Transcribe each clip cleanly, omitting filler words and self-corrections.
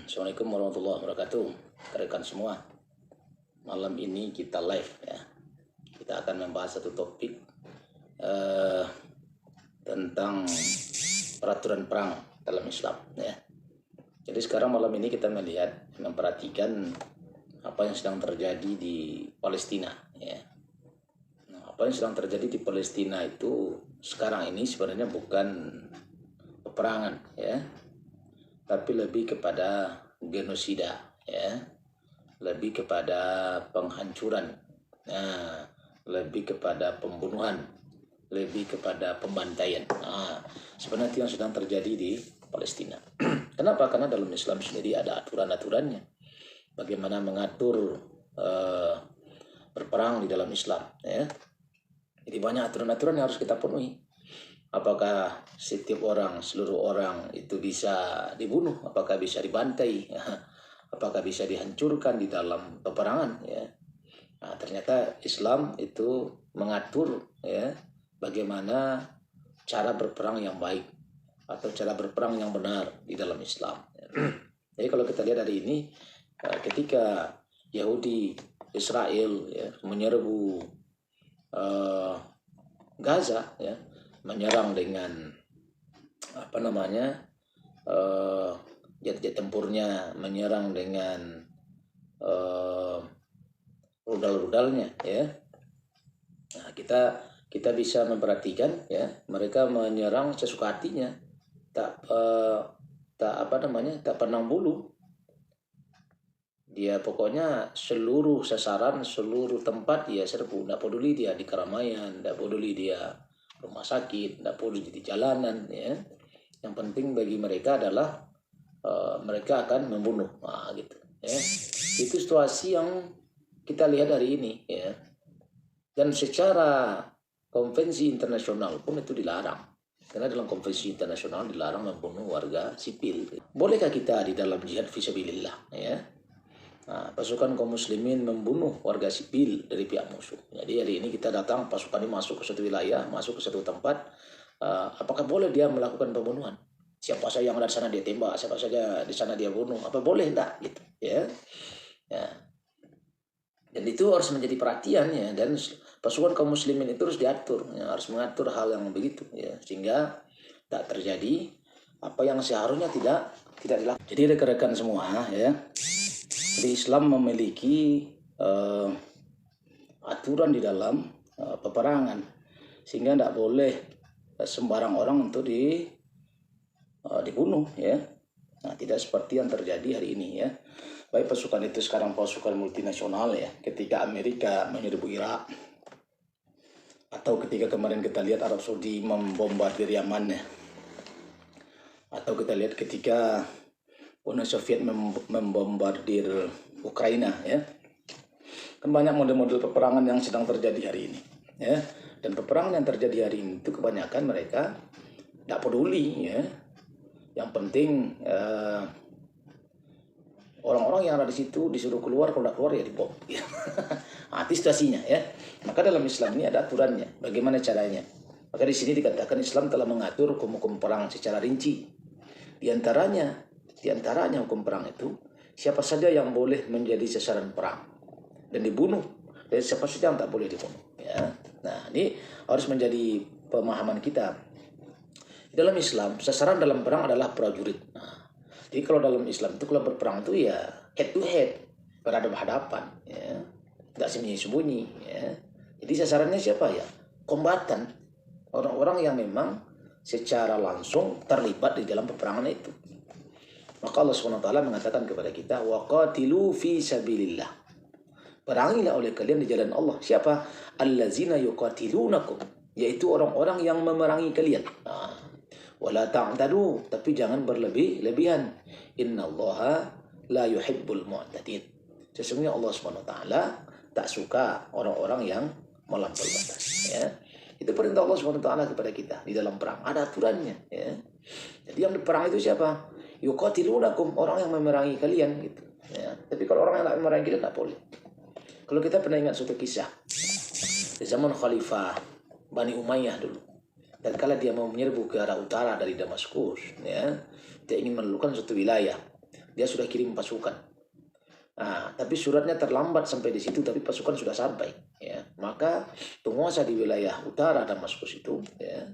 Assalamualaikum warahmatullahi wabarakatuh. Rekan semua, malam ini kita live ya. Kita akan membahas satu topik tentang peraturan perang dalam Islam ya. Jadi sekarang malam ini kita memperhatikan apa yang sedang terjadi di Palestina ya. Nah, apa yang sedang terjadi di Palestina itu sekarang ini sebenarnya bukan peperangan ya, tapi lebih kepada genosida ya, lebih kepada penghancuran, lebih kepada pembunuhan, lebih kepada pembantaian. Sebenarnya itu yang sedang terjadi di Palestina. Kenapa? Karena dalam Islam sendiri ada aturan-aturannya, bagaimana mengatur berperang di dalam Islam ya. Jadi banyak aturan-aturan yang harus kita penuhi. Apakah setiap orang, seluruh orang itu bisa dibunuh? Apakah bisa dibantai? Apakah bisa dihancurkan di dalam peperangan? Ya. Nah, ternyata Islam itu mengatur ya bagaimana cara berperang yang baik atau cara berperang yang benar di dalam Islam. Jadi kalau kita lihat hari ini, ketika Yahudi Israel ya, menyerbu Gaza ya, menyerang dengan jet-jet tempurnya, menyerang dengan rudal-rudalnya ya. Nah, kita bisa memperhatikan ya, mereka menyerang sesuka hatinya, tak pandang bulu. Dia pokoknya seluruh sasaran, seluruh tempat dia serbu, tidak peduli dia di keramaian, tidak peduli dia rumah sakit, tidak peduli di jalanan ya. Yang penting bagi mereka adalah mereka akan membunuh, gitu ya. Itu situasi yang kita lihat hari ini ya. Dan secara konvensi internasional pun itu dilarang, karena dalam konvensi internasional dilarang membunuh warga sipil. Bolehkah kita di dalam jihad fisabilillah ya, pasukan kaum muslimin membunuh warga sipil dari pihak musuh? Jadi hari ini kita datang, pasukan ini masuk ke suatu wilayah, masuk ke suatu tempat, apakah boleh dia melakukan pembunuhan? Siapa saja yang ada di sana dia tembak, siapa saja di sana dia bunuh, apa boleh enggak gitu ya? Dan itu harus menjadi perhatian ya, dan pasukan kaum muslimin itu harus diatur ya, harus mengatur hal yang begitu ya, sehingga tak terjadi apa yang seharusnya tidak dilakukan. Jadi rekan-rekan semua ya, di Islam memiliki aturan di dalam peperangan, sehingga tidak boleh sembarang orang untuk dibunuh ya. Nah, tidak seperti yang terjadi hari ini ya. Baik pasukan itu sekarang pasukan multinasional ya, ketika Amerika menyerbu Irak, atau ketika kemarin kita lihat Arab Saudi membombardir Yaman ya, atau kita lihat ketika Uni Soviet membombardir Ukraina ya. Kan banyak model-model peperangan yang sedang terjadi hari ini ya. Dan peperangan yang terjadi hari ini itu kebanyakan mereka tidak peduli ya. Yang penting orang-orang yang ada di situ disuruh keluar, kalau tidak keluar ya dibom. Itu situasinya ya. Maka dalam Islam ini ada aturannya, bagaimana caranya. Maka di sini dikatakan Islam telah mengatur hukum-hukum perang secara rinci. Di antaranya hukum perang itu, siapa saja yang boleh menjadi sasaran perang dan dibunuh, dan siapa saja yang tak boleh dibunuh ya. Nah, ini harus menjadi pemahaman kita. Dalam Islam, sasaran dalam perang adalah prajurit. Jadi kalau dalam Islam itu kalau berperang itu ya head to head, berhadapan-hadapan ya, tidak sembunyi-sembunyi ya. Jadi sasarannya siapa ya? Kombatan, orang-orang yang memang secara langsung terlibat di dalam peperangan itu. Maka Allah SWT mengatakan kepada kita, waqatilu fi sabilillah, perangilah oleh kalian di jalan Allah. Siapa? Allazina yuqatilunakum, yaitu orang-orang yang memerangi kalian. Wala ta'tadu, tapi jangan berlebih-lebihan. Innallaha la yuhibbul mu'tadin. Sesungguhnya Allah SWT tak suka orang-orang yang melampaui batas ya. Itu perintah Allah SWT kepada kita di dalam perang, ada aturannya ya. Jadi yang diperang itu siapa? Yuqatilunakum, orang yang memerangi kalian gitu ya. Tapi kalau orang yang tak memerangi kalian tak boleh. Kalau kita pernah ingat suatu kisah di zaman Khalifah Bani Umayyah dulu, dan kala dia mau menyerbu ke arah utara dari Damaskus ya, dia ingin menaklukkan suatu wilayah. dia sudah kirim pasukan. Nah, tapi suratnya terlambat sampai di situ, tapi pasukan sudah sampai. Ya, maka penguasa di wilayah utara Damaskus itu, ya,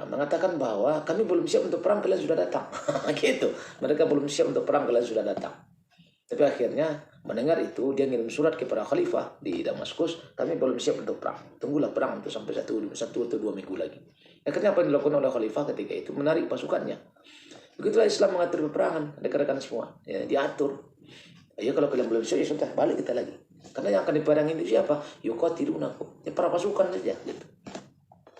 mengatakan bahwa kami belum siap untuk perang, kalian sudah datang. Gitu. Mereka belum siap untuk perang, kalian sudah datang. Tapi akhirnya mendengar itu, dia ngirim surat kepada khalifah di Damaskus, kami belum siap untuk perang. Tunggulah perang itu sampai satu atau 2 minggu lagi. Akhirnya apa yang dilakukan oleh khalifah ketika itu? Menarik pasukannya. Begitulah Islam mengatur peperangan, rekan-rekan semua. Ya, diatur. Ya kalau kalian belum siap, ya sudah, balik kita lagi. Karena yang akan diperangi itu siapa? Yuqatilunakum. Ya para pasukan saja. Gitu.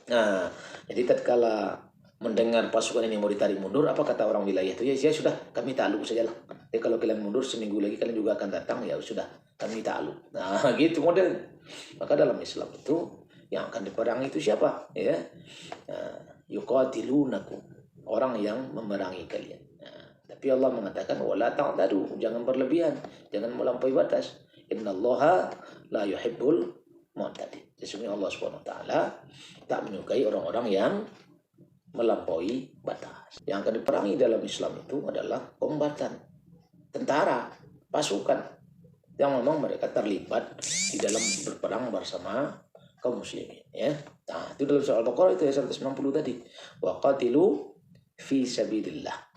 Nah, jadi tatkala mendengar pasukan ini mau ditarik mundur, apa kata orang wilayah itu? Ya sudah, kami takluk sajalah. Ya kalau kalian mundur seminggu lagi kalian juga akan datang, ya sudah, kami takluk. Nah, gitu model. Maka dalam Islam itu yang akan diperangi itu siapa? Ya, yuqatilunakum, orang yang memerangi kalian. Tapi Allah mengatakan wala ta'tadu, jangan berlebihan, jangan melampaui batas. Innallaha la yuhibbul mu'tadin. Sesungguhnya Allah Subhanahu wa taala tak menyukai orang-orang yang melampaui batas. Yang akan diperangi dalam Islam itu adalah kombatan, tentara, pasukan yang memang mereka terlibat di dalam berperang bersama kaum muslimin, ya. Nah, itu dalam surah Al-Baqarah itu ayat 190 tadi. Wa qatilu fi sabilillah.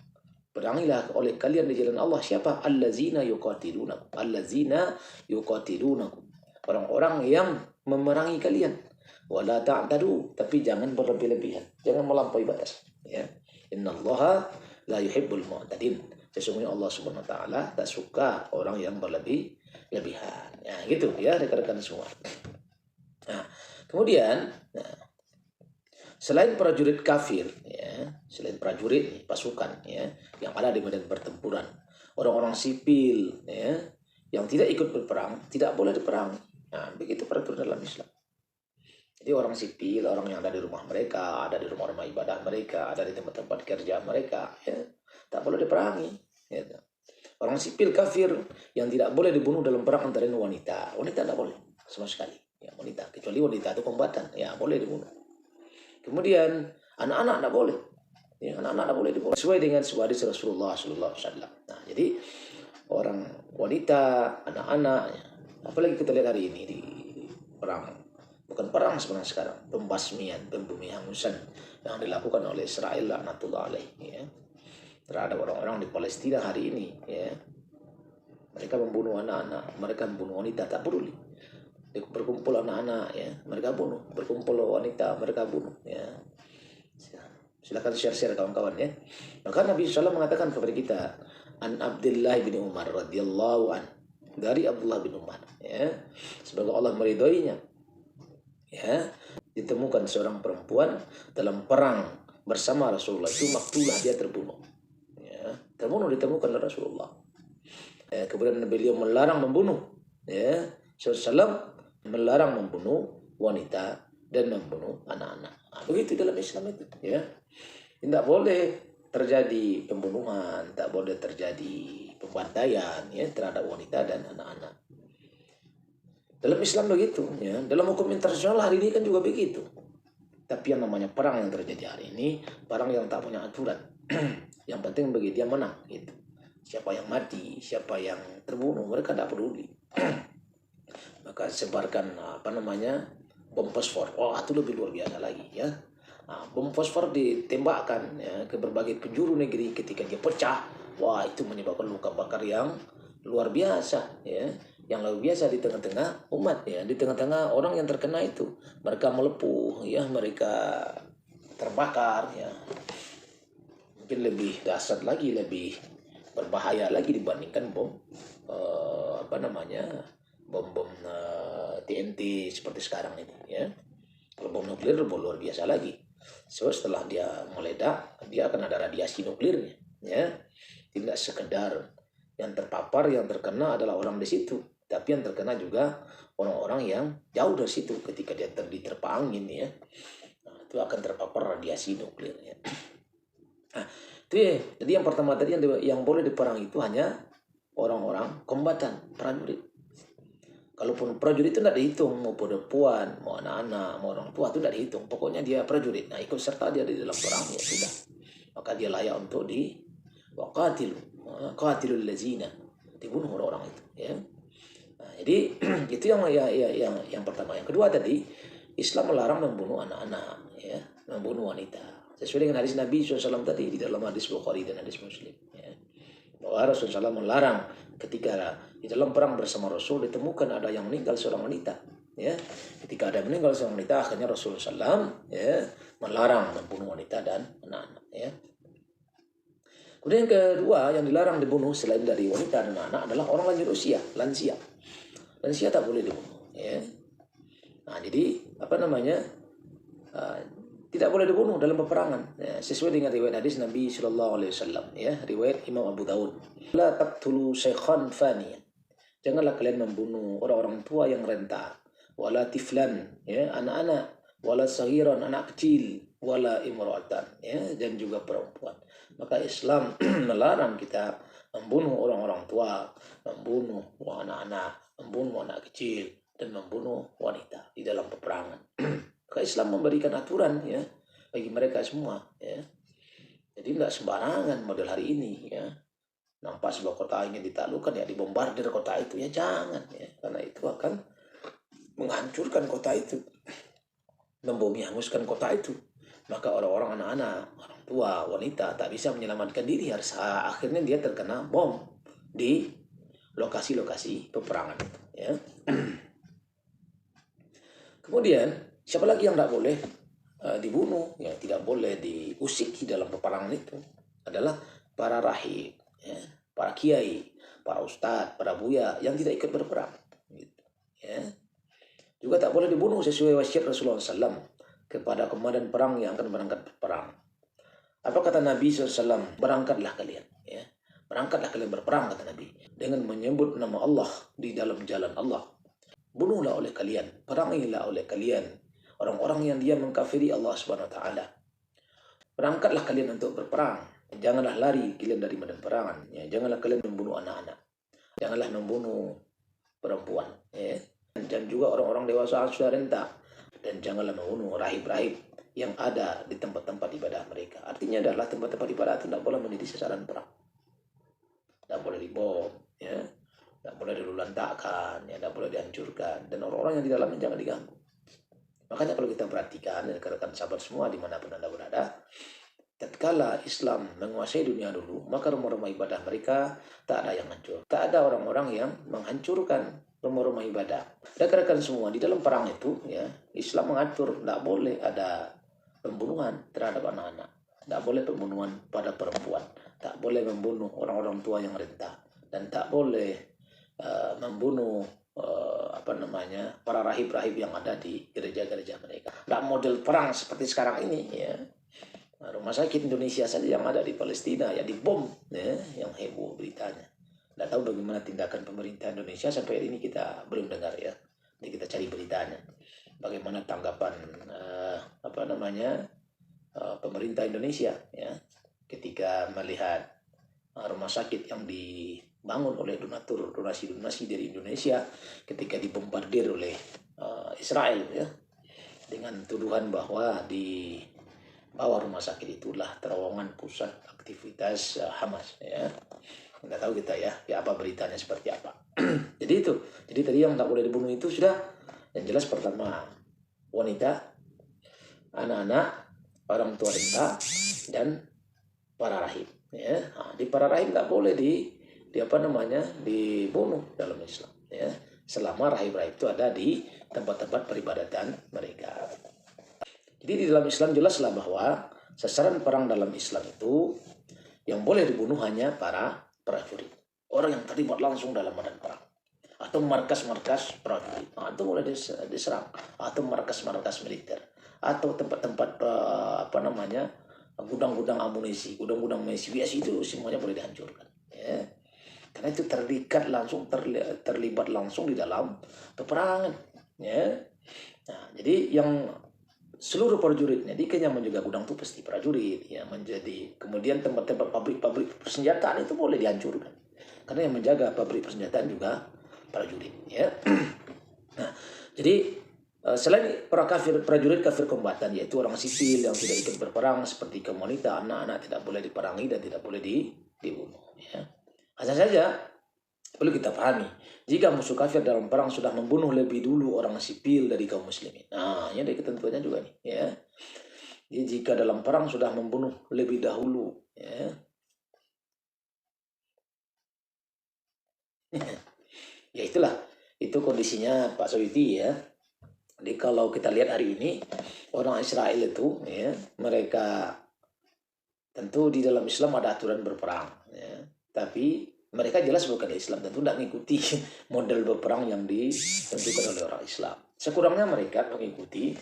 Perangilah oleh kalian di jalan Allah siapa? Allazina yuqatilunakum. Allazina yuqatilunakum. Orang-orang yang memerangi kalian. Wala ta'tadu, tapi jangan berlebih-lebihan. Jangan melampaui batas. Ya. Innallaha la yuhibbul mu'tadin. Sesungguhnya Allah Subhanahu wa taala tak suka orang yang berlebih-lebihan. Ya, gitu ya rekan-rekan semua. Nah, kemudian selain prajurit kafir, ya, selain prajurit pasukan, ya, yang ada di medan pertempuran, orang-orang sipil, ya, yang tidak ikut berperang tidak boleh diperangi. Nah, begitu peraturan dalam Islam. Jadi orang sipil, orang yang ada di rumah mereka, ada di rumah-rumah ibadah mereka, ada di tempat-tempat kerja mereka, ya, tak boleh diperangi. Ya. Orang sipil kafir yang tidak boleh dibunuh dalam perang antara wanita, wanita tidak boleh sama sekali. Ya, wanita, kecuali wanita itu kombatan, ya boleh dibunuh. Kemudian anak-anak tidak boleh, ya, anak-anak tidak boleh dibunuh sesuai dengan hadis Rasulullah SAW. Nah, jadi orang wanita, anak-anak, ya, apalagi kita lihat hari ini di perang, bukan perang sebenarnya sekarang, pembasmian, pembumihangusan yang dilakukan oleh Israel laknatullah alaih, ya, terhadap orang-orang di Palestina hari ini, ya. Mereka membunuh anak-anak, mereka membunuh wanita, tak peduli. Berkumpul anak-anak, ya, mereka bunuh. Berkumpul wanita, mereka bunuh, ya. Silakan share-share kawan-kawan, ya. Maka Nabi SAW mengatakan kepada kita, an Abdullah bin Umar radhiyallahu an, dari Abdullah bin Umar, ya, semoga Allah meridhoinya, ya, ditemukan seorang perempuan dalam perang bersama Rasulullah, itu maktulah, dia terbunuh, ya, terbunuh ditemukan oleh Rasulullah. Ya, kemudian beliau melarang membunuh, ya, SAW melarang membunuh wanita dan membunuh anak-anak. Nah, begitu dalam Islam itu, ya. Tidak boleh terjadi pembunuhan, tak boleh terjadi pembantaian, ya, terhadap wanita dan anak-anak. Dalam Islam begitu, ya. Dalam hukum internasional hari ini kan juga begitu. Tapi yang namanya perang yang terjadi hari ini, perang yang tak punya aturan. Yang penting bagi dia menang, gitu. Siapa yang mati, siapa yang terbunuh, mereka tidak peduli. Maka sebarkan bom fosfor. Oh, itu lebih luar biasa lagi, ya. Nah, bom fosfor ditembakkan, ya, ke berbagai penjuru negeri. Ketika dia pecah, wah, itu menyebabkan luka bakar yang luar biasa, ya, yang luar biasa di tengah-tengah umat, ya, di tengah-tengah orang yang terkena itu. Mereka melepuh, ya, mereka terbakar, ya. Mungkin lebih dahsyat lagi, lebih berbahaya lagi dibandingkan bom bom TNT seperti sekarang ini, ya. Kalau bom nuklir luar biasa lagi. So, setelah dia meledak, dia akan ada radiasi nuklirnya, ya. Tidak sekedar yang terpapar, yang terkena adalah orang di situ, tapi yang terkena juga orang-orang yang jauh dari situ ketika dia diterpa angin, ya. Nah, itu akan terpapar radiasi nuklir, ya. Nah, itu ya. Jadi yang pertama tadi yang boleh diperang itu hanya orang-orang kombatan, prajurit. Kalaupun prajurit itu tidak dihitung, mau perempuan, mau anak-anak, mau orang tua itu tidak dihitung. Pokoknya dia prajurit. Nah, ikut serta dia di dalam perang, ya sudah. Maka dia layak untuk waqatilu. qatilul lazina, dibunuh orang-orang itu, ya. Nah, jadi itu yang pertama. Yang kedua tadi, Islam melarang membunuh anak-anak, ya, membunuh wanita. Sesuai dengan hadis Nabi SAW tadi di dalam hadis Bukhari dan hadis Muslim, ya, bahwa Rasulullah SAW melarang ketika di dalam perang bersama Rasul ditemukan ada yang meninggal seorang wanita, ya. Ketika ada yang meninggal seorang wanita, akhirnya Rasulullah SAW, ya, melarang membunuh wanita dan anak-anak, ya. Kemudian yang kedua yang dilarang dibunuh selain dari wanita dan anak adalah orang lanjut usia, lansia. Lansia tak boleh dibunuh, ya. Nah, jadi tidak boleh dibunuh dalam peperangan, ya, sesuai dengan riwayat hadis Nabi Shallallahu Alaihi Wasallam, ya, riwayat Imam Abu Daud. La taqtulu shaykhan faniyan. Janganlah kalian membunuh orang-orang tua yang renta, wala tiflan, ya, anak-anak, wala saghiran, anak kecil, wala imra'atan, ya, dan juga perempuan. Maka Islam melarang kita membunuh orang-orang tua, membunuh anak-anak, membunuh anak kecil, dan membunuh wanita di dalam peperangan. Maka Islam memberikan aturan, ya, bagi mereka semua, ya. Jadi tidak sembarangan model hari ini, ya. Nampak sebuah kota ingin ditaklukkan, ya, dibombardir kota itu, ya jangan, ya, karena itu akan menghancurkan kota itu, membumi hanguskan kota itu. Maka orang-orang, anak-anak, orang tua, wanita tak bisa menyelamatkan diri, harus akhirnya dia terkena bom di lokasi-lokasi peperangan itu, ya. Kemudian siapa lagi yang tidak boleh dibunuh, ya, tidak boleh diusik di dalam peperangan itu adalah para rahib, ya, para kiai, para ustadz, para buya yang tidak ikut berperang, gitu, ya. Juga tak boleh dibunuh sesuai wasiat Rasulullah SAW kepada komandan perang yang akan berangkat berperang. Apa kata Nabi SAW? Berangkatlah kalian, ya. Berangkatlah kalian berperang, kata Nabi, dengan menyebut nama Allah di dalam jalan Allah. Bunuhlah oleh kalian, perangilah oleh kalian orang-orang yang dia mengkafiri Allah Subhanahu Wa Taala. Berangkatlah kalian untuk berperang. Janganlah lari kalian dari medan perangan, ya. Janganlah kalian membunuh anak-anak. Janganlah membunuh perempuan, ya. Dan juga orang-orang dewasa sudah renta. Dan janganlah membunuh rahib-rahib yang ada di tempat-tempat ibadah mereka. Artinya adalah tempat-tempat ibadah itu tidak boleh menjadi sasaran perang. Tidak boleh dibom, ya. Tidak boleh dilulantakkan, ya. Tidak boleh dihancurkan. Dan orang-orang yang di dalamnya jangan diganggu. Makanya kalau kita perhatikan, ya, rekan-rekan sahabat semua dimanapun Anda berada, tatkala Islam menguasai dunia dulu, maka rumah-rumah ibadah mereka tak ada yang hancur. Tak ada orang-orang yang menghancurkan rumah-rumah ibadah. Rekan-rekan semua, di dalam perang itu, ya, Islam mengatur tidak boleh ada pembunuhan terhadap anak-anak, tidak boleh pembunuhan pada perempuan, tak boleh membunuh orang-orang tua yang renta, dan tak boleh membunuh para rahib-rahib yang ada di gereja-gereja mereka. Tidak model perang seperti sekarang ini, ya. Rumah sakit Indonesia saja yang ada di Palestina, ya, dibom, ya, yang heboh beritanya. Tidak tahu bagaimana tindakan pemerintah Indonesia, sampai hari ini kita belum dengar, ya. Jadi kita cari beritanya. Bagaimana tanggapan pemerintah Indonesia, ya, ketika melihat rumah sakit yang dibangun oleh donasi dari Indonesia ketika dibombardir oleh Israel, ya, dengan tuduhan bahwa di bawah rumah sakit itulah terowongan pusat aktivitas Hamas, ya. Nggak tahu kita, ya apa beritanya seperti apa. Jadi tadi yang tak boleh dibunuh itu sudah, yang jelas pertama wanita, anak-anak, orang tua renta, dan para rahib, ya. Nah, di para rahib tak boleh dibunuh dalam Islam, ya, selama rahib-rahib itu ada di tempat-tempat peribadatan mereka. Jadi di dalam Islam jelaslah bahwa sasaran perang dalam Islam itu yang boleh dibunuh hanya para prajurit, orang yang terlibat langsung dalam medan perang, atau markas-markas prajurit, itu boleh diserang, atau markas-markas militer, atau tempat-tempat gudang-gudang amunisi, gudang-gudang munisi biasa, itu semuanya boleh dihancurkan, ya. Karena itu terlibat langsung di dalam peperangan, ya. Nah, jadi yang seluruh prajuritnya di Kenya menjaga gudang itu pasti prajurit, ya. Kemudian tempat-tempat pabrik persenjataan itu boleh dihancurkan, karena yang menjaga pabrik persenjataan juga prajurit, ya. Nah, jadi selain prajurit kafir kombatan, yaitu orang sipil yang tidak ikut berperang seperti kaum wanita, anak-anak tidak boleh diperangi dan tidak boleh dibunuh, ya. Hanya saja perlu kita pahami, jika musuh kafir dalam perang sudah membunuh lebih dulu orang sipil dari kaum muslimin. Nah, ini ada ketentuannya juga nih, ya. Jadi jika dalam perang sudah membunuh lebih dahulu, ya. Ya itulah, itu kondisinya Pak Soyuti ya. Jadi kalau kita lihat hari ini orang Israel itu, ya, mereka tentu di dalam Islam ada aturan berperang, ya. Tapi mereka jelas bukan Islam, tentu tidak mengikuti model berperang yang ditentukan oleh orang Islam. Sekurangnya mereka mengikuti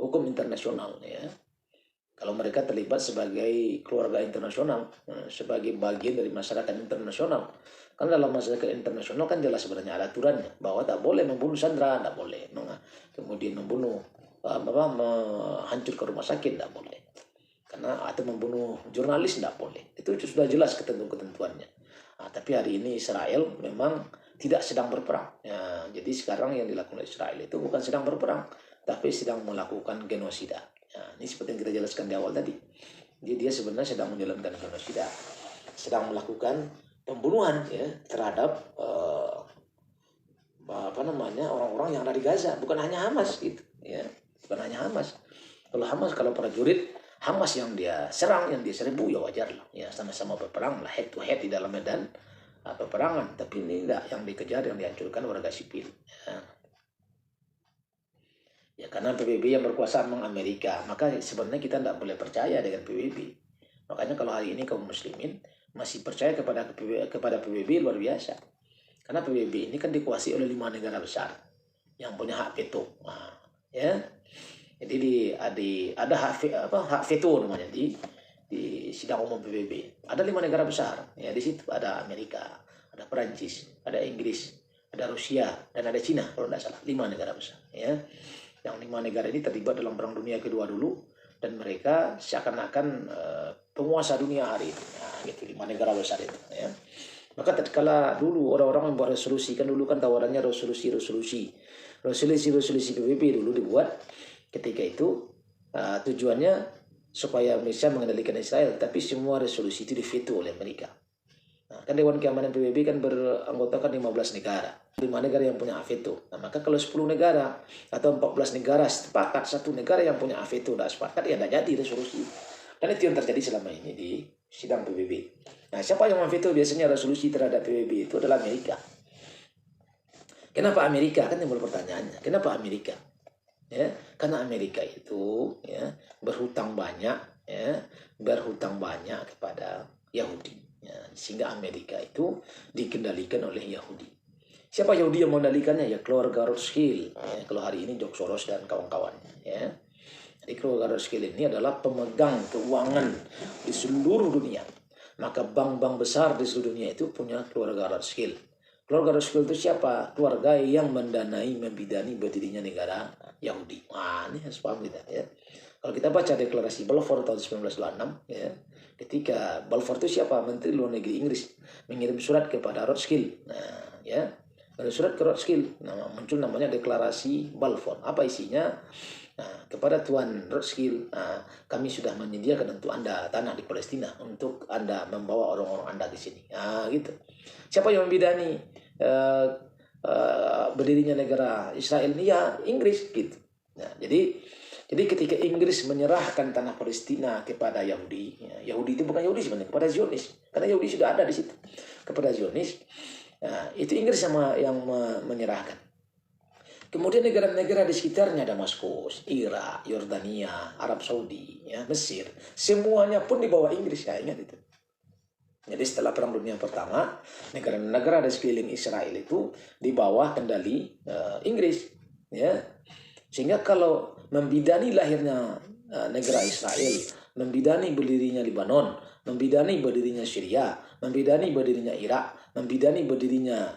hukum internasional, ya. Kalau mereka terlibat sebagai keluarga internasional, sebagai bagian dari masyarakat internasional, kan dalam masyarakat internasional kan jelas sebenarnya ada aturannya bahwa tak boleh membunuh sandera, tak boleh, kemudian membunuh menghancurkan rumah sakit, tak boleh, karena atau membunuh jurnalis tidak boleh. Itu sudah jelas ketentuan-ketentuannya. Nah, tapi hari ini Israel memang tidak sedang berperang. Ya, jadi sekarang yang dilakukan Israel itu bukan sedang berperang, tapi sedang melakukan genosida. Ya, ini seperti yang kita jelaskan di awal tadi. Jadi dia sebenarnya sedang menjalankan genosida, sedang melakukan pembunuhan, ya, terhadap orang-orang yang ada di Gaza, bukan hanya Hamas gitu, ya, bukan hanya Hamas. Kalau Hamas, kalau prajurit Hamas yang dia serang, yang dia serbu, ya wajar lah, ya sama-sama berperang lah, head to head di dalam medan peperangan. Tapi ini tidak, yang dikejar, yang dihancurkan warga sipil. Ya karena PBB yang berkuasa memang Amerika, maka sebenarnya kita tidak boleh percaya dengan PBB. Makanya kalau hari ini kaum muslimin masih percaya kepada PBB luar biasa. Karena PBB ini kan dikuasai oleh 5 negara besar yang punya hak veto. Nah, ya. Jadi ada hak veto namanya di sidang umum PBB. Ada 5 negara besar. Ya, di situ ada Amerika, ada Perancis, ada Inggris, ada Rusia, dan ada Cina kalau tidak salah. 5 negara besar, ya. Yang 5 negara ini terlibat dalam Perang Dunia Kedua dulu, dan mereka seakan-akan penguasa dunia hari itu. Nah, gitu, 5 negara besar itu, ya. Maka tatkala dulu orang-orang membuat resolusi, kan dulu kan tawarannya resolusi PBB dulu dibuat. Ketika itu tujuannya supaya bisa mengendalikan Israel, tapi semua resolusi itu diveto oleh Amerika. Nah, kan Dewan Keamanan PBB kan beranggotakan 15 negara. 5 negara yang punya veto. Nah, maka kalau 10 negara atau 14 negara sepakat, satu negara yang punya veto tidak sepakat, ya tidak jadi resolusi. Dan itu yang terjadi selama ini di sidang PBB. Nah, siapa yang memveto biasanya resolusi terhadap PBB itu adalah Amerika. Kenapa Amerika? Kan timbul pertanyaannya. Kenapa Amerika? Ya, karena Amerika itu, ya, berhutang banyak kepada Yahudi. Ya, sehingga Amerika itu dikendalikan oleh Yahudi. Siapa Yahudi yang mengendalikannya? Ya keluarga Rothschild. Ya, kalau hari ini George Soros dan kawan-kawan. Ya. Jadi keluarga Rothschild ini adalah pemegang keuangan di seluruh dunia. Maka bank-bank besar di seluruh dunia itu punya keluarga Rothschild. Keluarga Rothschild itu siapa? Keluarga yang mendanai, membidani berdirinya negara Yahudi. Wah, ini harus paham kita, ya. Kalau kita baca deklarasi Balfour tahun 1926, ya, ketika Balfour itu siapa? Menteri Luar Negeri Inggris mengirim surat kepada Rothschild. Nah, ya, ada surat ke Rothschild. Nah, muncul namanya deklarasi Balfour. Apa isinya? Nah, kepada Tuan Rothschild, kami sudah menyediakan untuk Anda tanah di Palestina untuk Anda membawa orang-orang Anda di sini. Nah, gitu. Siapa yang membidani berdirinya negara Israel ini? Ya Inggris, gitu. Nah, jadi ketika Inggris menyerahkan tanah Palestina kepada Yahudi, ya, Yahudi itu bukan Yahudi sebenarnya, kepada Zionis, karena Yahudi sudah ada di situ, kepada Zionis. Nah, itu Inggris yang menyerahkan. Kemudian negara-negara di sekitarnya, Damaskus, Irak, Yordania, Arab Saudi, ya, Mesir, semuanya pun di bawah Inggris. Ya, ingat itu. Jadi setelah Perang Dunia Pertama, negara-negara di sekeliling Israel itu di bawah kendali Inggris. Ya. Sehingga kalau membidani lahirnya negara Israel, membidani berdirinya Lebanon, membidani berdirinya Syria, membidani berdirinya Irak, membidani berdirinya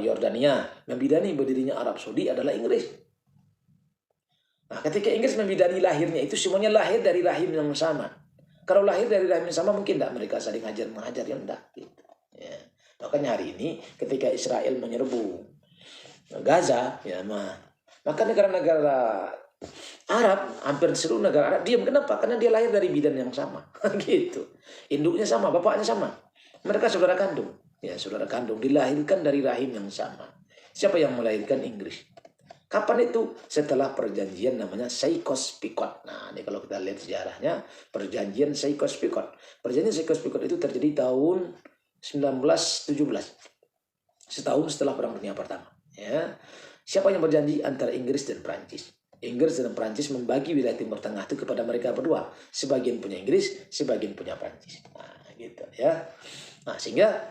Yordania, membidani berdirinya Arab Saudi adalah Inggris. Nah, ketika Inggris membidani lahirnya itu semuanya lahir dari rahim yang sama. Kalau lahir dari rahim yang sama mungkin tidak mereka saling mengajar yang tidak. Gitu. Ya. Makanya hari ini ketika Israel menyerbu Gaza, ya, maka negara-negara Arab, hampir seluruh negara Arab diam. Kenapa? Karena dia lahir dari bidan yang sama. Gitu. Induknya sama, bapaknya sama. Mereka saudara kandung. Ya, saudara kandung dilahirkan dari rahim yang sama. Siapa yang melahirkan? Inggris. Kapan itu? Setelah perjanjian namanya Sykes-Picot. Nah, ini kalau kita lihat sejarahnya, perjanjian Sykes-Picot. Perjanjian Sykes-Picot itu terjadi tahun 1917. Setahun setelah Perang Dunia Pertama. Ya. Siapa yang berjanji? Antara Inggris dan Prancis. Inggris dan Prancis membagi wilayah Timur Tengah itu kepada mereka berdua. Sebagian punya Inggris, sebagian punya Prancis. Nah, gitu ya. Nah, sehingga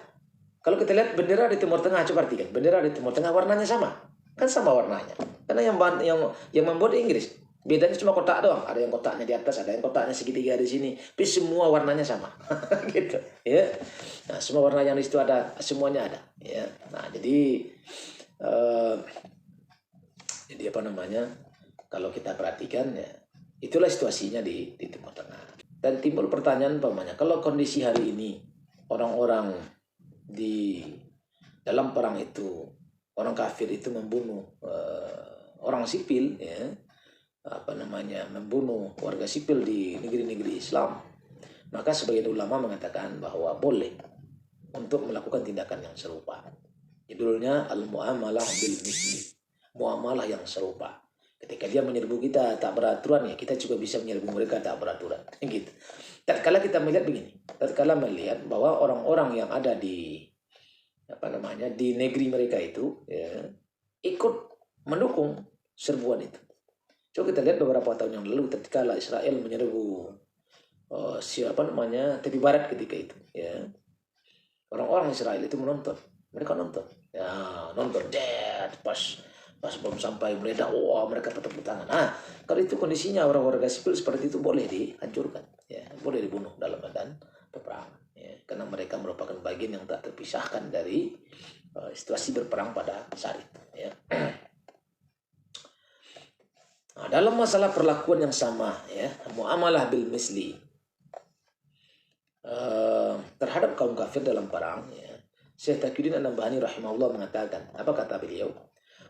kalau kita lihat bendera di Timur Tengah, coba perhatikan. Bendera di Timur Tengah warnanya sama. Kan sama warnanya. Karena yang membuat Inggris. Bedanya cuma kotak doang. Ada yang kotaknya di atas, ada yang kotaknya segitiga di sini. Tapi semua warnanya sama. Gitu, ya. Nah, semua warna yang di situ ada, semuanya ada, ya. Nah, jadi apa namanya? Kalau kita perhatikan, ya, itulah situasinya di Timur Tengah. Dan timbul pertanyaan umpamanya, kalau kondisi hari ini orang-orang di dalam perang itu, orang kafir itu membunuh orang sipil, ya, membunuh warga sipil di negeri-negeri Islam, maka sebagian ulama mengatakan bahwa boleh untuk melakukan tindakan yang serupa. Judulnya al-muamalah bil misli, muamalah yang serupa. Ketika dia menyerbu kita tak beraturan, ya kita juga bisa menyerbu mereka tak beraturan, gitu. Tatkala kita melihat begini, tatkala melihat bahwa orang-orang yang ada di di negeri mereka itu, ya, ikut mendukung serbuan itu. Coba kita lihat beberapa tahun yang lalu tatkala Israel menyerbu tepi barat ketika itu, ya. Orang-orang Israel itu menonton, mereka nonton, ya, nonton, pas belum sampai meledak, wah mereka tepuk tangan. Nah, kalau itu kondisinya orang-warga sipil seperti itu boleh dihancurkan, ya, boleh dibunuh dalam medan peperangan, ya, karena mereka merupakan bagian yang tak terpisahkan dari situasi berperang pada saat itu, ya. Nah, dalam masalah perlakuan yang sama, ya, muamalah bil misli terhadap kaum kafir dalam perang, ya, Syekh Taqiyuddin An-Nabhani rahimahullah mengatakan, apa kata beliau?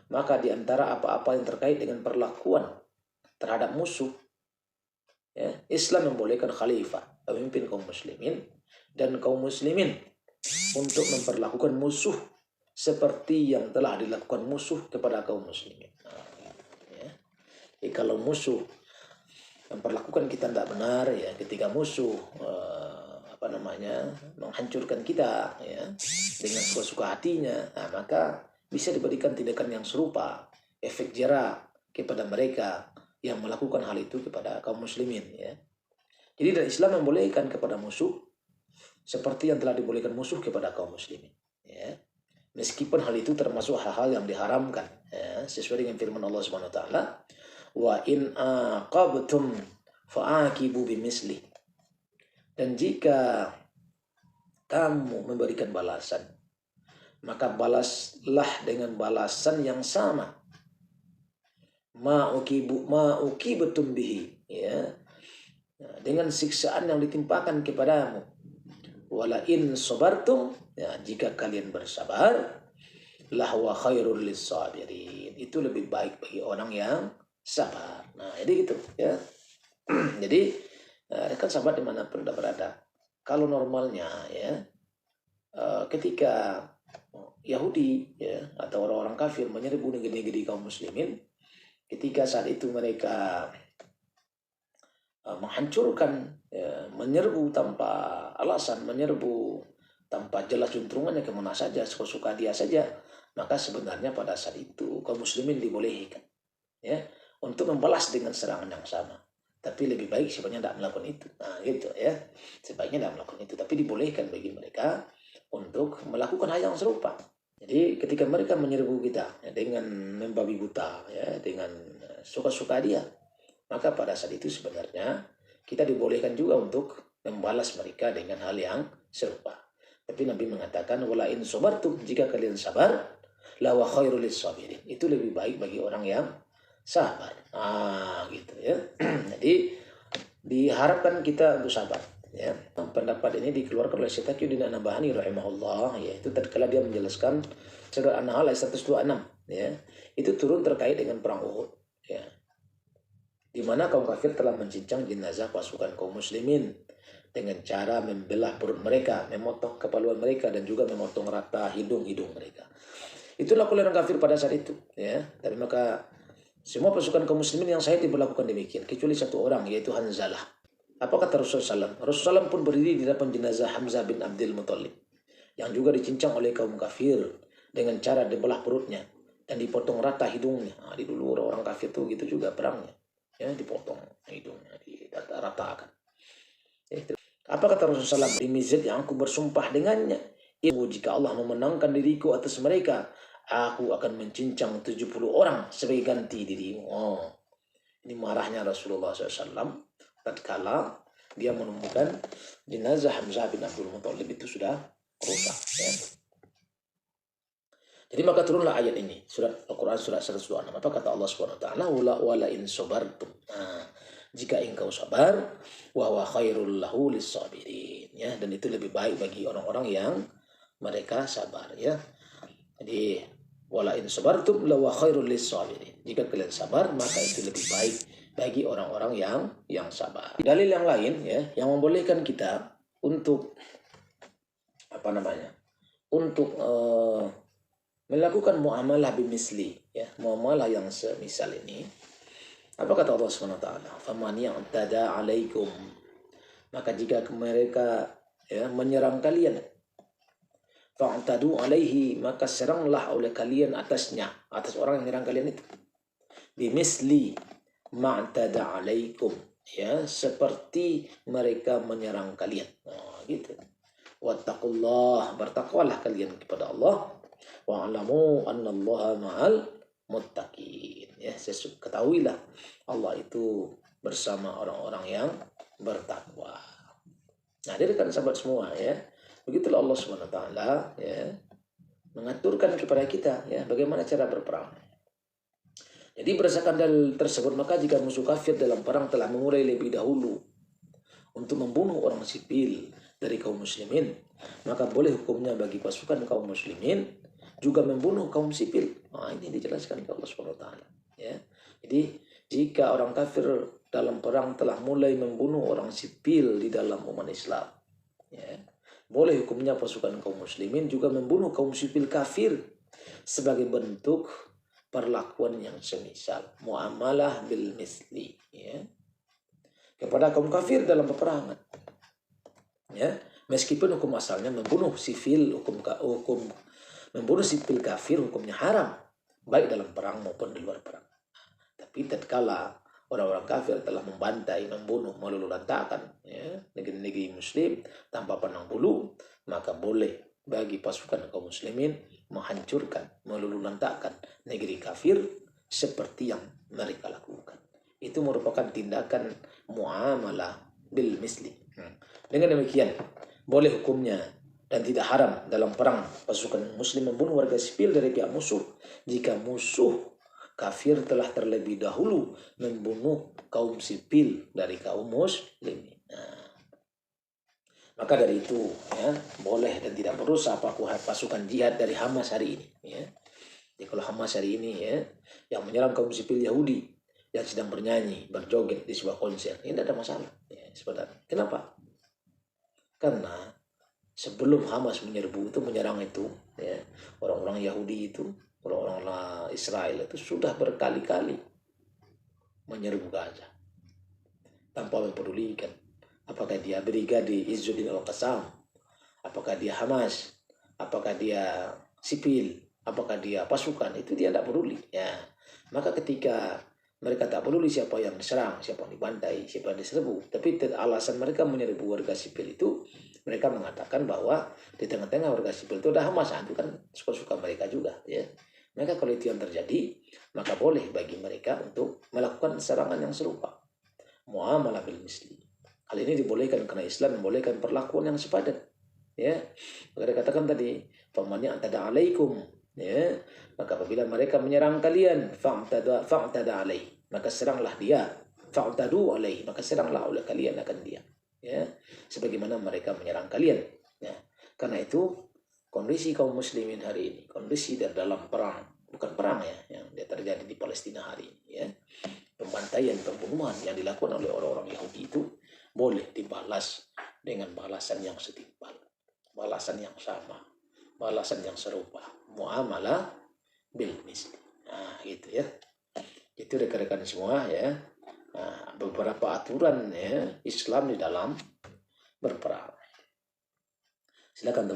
Maka di antara apa-apa yang terkait dengan perlakuan terhadap musuh, ya, Islam membolehkan khalifah, pemimpin kaum muslimin, dan kaum muslimin untuk memperlakukan musuh seperti yang telah dilakukan musuh kepada kaum muslimin. Ya. Jadi kalau musuh memperlakukan kita tidak benar, ya, ketika musuh menghancurkan kita, ya, dengan suka-suka hatinya, nah, maka bisa diberikan tindakan yang serupa, efek jera kepada mereka yang melakukan hal itu kepada kaum muslimin, ya. Jadi dari Islam membolehkan kepada musuh seperti yang telah dibolehkan musuh kepada kaum muslimin, ya. Meskipun hal itu termasuk hal-hal yang diharamkan, ya, sesuai dengan firman Allah Subhanahu wa taala, wa in aqabtum fa'aqibu bimisli. Dan jika kamu memberikan balasan, maka balaslah dengan balasan yang sama. Ma'uqibatum bihi, ya, dengan siksaan yang ditimpakan kepadamu. Wala in sabartum, ya, jika kalian bersabar, lahwa khairul lis-sabirin, itu lebih baik bagi orang yang sabar. Nah, jadi gitu, ya. Jadi rekan sahabat dimanapun Anda berada, kalau normalnya, ya, ketika Yahudi, ya, atau orang-orang kafir menyerbu negeri-negeri kaum muslimin, ketika saat itu mereka menghancurkan, ya, menyerbu tanpa alasan, menyerbu tanpa jelas juntrungannya kemana saja, suka-suka dia saja, maka sebenarnya pada saat itu kaum muslimin dibolehkan, ya, untuk membalas dengan serangan yang sama. Tapi lebih baik sebenarnya tidak melakukan itu. Nah, gitu, ya. Sebaiknya tidak melakukan itu, tapi dibolehkan bagi mereka untuk melakukan hal yang serupa. Jadi ketika mereka menyerbu kita, ya, dengan membabi buta, ya, dengan suka-suka dia, maka pada saat itu sebenarnya kita dibolehkan juga untuk membalas mereka dengan hal yang serupa. Tapi Nabi mengatakan, wala in sabartum, jika kalian sabar, la wa khairul lis-sabirin, itu lebih baik bagi orang yang sabar. Gitu, ya. Jadi diharapkan kita untuk sabar, ya. Pendapat ini dikeluarkan oleh Syekh Taqiyuddin An-Nabhani rahimahullah, yaitu tatkala dia menjelaskan surah An-Nahl ayat 126, ya. Itu turun terkait dengan perang Uhud, ya, di mana kaum kafir telah mencincang jenazah pasukan kaum muslimin dengan cara membelah perut mereka, memotong kepaluan mereka, dan juga memotong rata hidung-hidung mereka. Itulah orang kafir pada saat itu, ya. Dan maka semua pasukan kaum muslimin yang Sahih diberlakukan demikian, kecuali satu orang, yaitu Hanzalah. Apa kata Rasulullah SAW? Rasulullah SAW pun berdiri di depan jenazah Hamzah bin Abdul Muttalib, yang juga dicincang oleh kaum kafir dengan cara dibelah perutnya dan dipotong rata hidungnya. Nah, di dulu orang kafir tuh gitu juga perangnya, ya, dipotong hidungnya, diratakan. Apa kata Rasulullah SAW? Demi zat yang aku bersumpah dengannya, jika Allah memenangkan diriku atas mereka, aku akan mencincang 70 orang sebagai ganti dirimu. Oh, ini marahnya Rasulullah SAW tatkala dia menemukan jenazah Hamzah bin Abdul Muttalib itu sudah rusak, ya. Jadi maka turunlah ayat ini, surat Al-Quran surat 126. Apa kata Allah SWT? Wala in sabartum. Nah, jika engkau sabar, wa huwa khairul lahu lis-sabirin, ya, dan itu lebih baik bagi orang-orang yang mereka sabar, ya. Jadi wala in sabartum la huwa khairul lis-sabirin. Jika kalian sabar, maka itu lebih baik bagi orang-orang yang sabar. Dalil yang lain, ya, yang membolehkan kita untuk untuk melakukan muamalah bimisli, ya, muamalah yang semisal ini. Apa kata Allah SWT? Faman ya'tada 'alaikum, maka jika mereka, ya, menyerang kalian, fa'tadu 'alaihi, maka seranglah oleh kalian atasnya, atas orang yang menyerang kalian itu, bimisli ma'tada 'alaikum, ya, seperti mereka menyerang kalian. Nah, gitu. Wattaqullah, bertakwalah kalian kepada Allah. Wa'lamu annallaha ma'al muttaqin, ya, ketahuilah Allah itu bersama orang-orang yang bertakwa. Nah, dari kan sahabat semua, ya, begitulah Allah SWT, ya, mengaturkan kepada kita, ya, bagaimana cara berperang. Jadi berdasarkan dalil tersebut, maka jika musuh kafir dalam perang telah memulai lebih dahulu untuk membunuh orang sipil dari kaum muslimin, maka boleh hukumnya bagi pasukan kaum muslimin juga membunuh kaum sipil. Nah, ini dijelaskan oleh Allah SWT, ya. Jadi jika orang kafir dalam perang telah mulai membunuh orang sipil di dalam umat Islam, ya, boleh hukumnya pasukan kaum muslimin juga membunuh kaum sipil kafir sebagai bentuk perlakuan yang semisal, muamalah bil misli, ya, kepada kaum kafir dalam peperangan, ya. Meskipun hukum asalnya membunuh sipil, membunuh sipil kafir hukumnya haram, baik dalam perang maupun di luar perang. Tapi tatkala orang-orang kafir telah membantai, membunuh, meluluh-lantakkan, ya, negeri-negeri muslim tanpa pandang bulu, maka boleh bagi pasukan kaum muslimin menghancurkan, meluluh-lantakkan negeri kafir seperti yang mereka lakukan. Itu merupakan tindakan muamalah bil misli. Dengan demikian, boleh hukumnya dan tidak haram dalam perang pasukan muslim membunuh warga sipil dari pihak musuh jika musuh kafir telah terlebih dahulu membunuh kaum sipil dari kaum muslim. Nah, maka dari itu, ya, boleh dan tidak perlu pasukan jihad dari Hamas hari ini, ya. Jadi kalau Hamas hari ini, ya, yang menyerang kaum sipil Yahudi yang sedang bernyanyi, berjoget di sebuah konser, ini tidak ada masalah, ya, sebenarnya. Kenapa? Karena sebelum Hamas menyerang itu, ya, orang-orang Yahudi itu, orang-orang Israel itu sudah berkali-kali menyerbu Gaza tanpa mempedulikan apakah dia Brigade Izzuddin Al-Qassam, apakah dia Hamas, apakah dia sipil, apakah dia pasukan, itu dia tidak peduli, ya. Maka ketika mereka tak peduli siapa yang diserang, siapa yang dibantai, siapa yang diserbu, tapi alasan mereka menyerbu warga sipil itu, mereka mengatakan bahwa di tengah-tengah warga sipil itu ada Hamas. Itu kan suka-suka mereka juga, ya. Maka kalau itu yang terjadi, maka boleh bagi mereka untuk melakukan serangan yang serupa, muamalah bil misli. Hal ini dibolehkan karena Islam membolehkan perlakuan yang sepadan, ya. Maka dikatakan tadi, faman ya'tada 'alaikum, ya, maka apabila mereka menyerang kalian, fa'tada 'alaihi, maka seranglah dia, fa'tadu 'alaihi, maka seranglah oleh kalian akan dia, ya, sebagaimana mereka menyerang kalian, ya. Karena itu kondisi kaum muslimin hari ini, kondisi dalam perang, bukan perang, ya, yang terjadi di Palestina hari ini, ya, pembantaian, pembunuhan yang dilakukan oleh orang-orang Yahudi itu boleh dibalas dengan balasan yang setimpal, balasan yang sama, balasan yang serupa, muamalah bil misli. Nah, gitu ya. Itu rekan-rekan semua ya. Nah, beberapa aturan ya Islam di dalam berperang. Silakan.